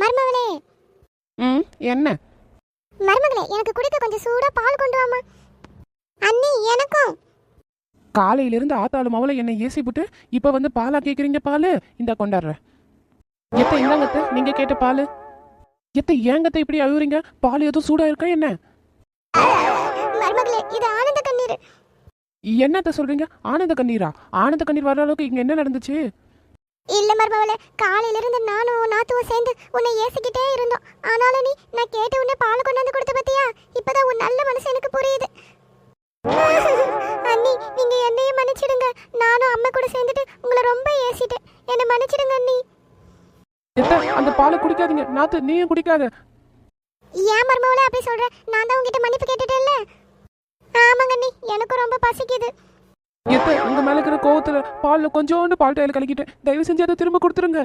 மருமகளே. என்ன மருமகளே, எனக்கு குடிக்க கொஞ்சம் சூடா பால் கொண்டு வாமா. அண்ணி எனக்கும். காலையிலிருந்து ஆத்தாலும் அவளை என்ன ஏசி போட்டு இப்ப வந்து பாலா கேக்குறீங்க? பாலு இந்த கொண்டாடுறேன். எத்த இந்தாங்கத்த, நீங்க கேட்ட பாலு. எத்த ஏங்கத்த இப்படி அழுவுறீங்க? பால் எதுவும் சூடா இருக்கா என்ன? மருமகளே, இது ஆனந்த கண்ணீர். என்னத்த சொல்றீங்க? ஆனந்த கண்ணீரா? ஆனந்த கண்ணீர் வர்ற அளவுக்கு இங்க என்ன நடந்துச்சு? இல்ல மருமகளே, காலையில இருந்து நானும் நாத்துவும் சேர்ந்து உன்னை ஏசிக்கிட்டே இருந்தோம். ஆனாலும் நான் கேட்ட உடனே பால் கொண்டாந்து கொடுத்த பத்தியா? இப்பதான் உன் நல்ல மனசு எனக்கு புரியுது. அண்ணி, நீங்க என்னையும் மன்னிச்சிடுங்க. நானும் அம்மா கூட சேர்ந்துட்டு உங்களை ரொம்ப ஏசிட்டேன். என்னை மன்னிச்சிடுங்க அண்ணி. அந்த பாலை குடிக்காதீங்க. நாத்து, நீயும் குடிக்காத. ஏன் மருமகளே அப்படி சொல்ற? நான் தான் உங்ககிட்ட மன்னிப்பு கேட்டுட்டேன்ல. ஆமாங்க அண்ணி, எனக்கும் ரொம்ப பசிக்குது. உங்க மேல இருக்கிற கோவத்துல பால்ல கொஞ்சோண்டு பால் டைல கலக்கிட்டேன். தயவு செஞ்சு அதை திரும்ப கொடுத்துருங்க.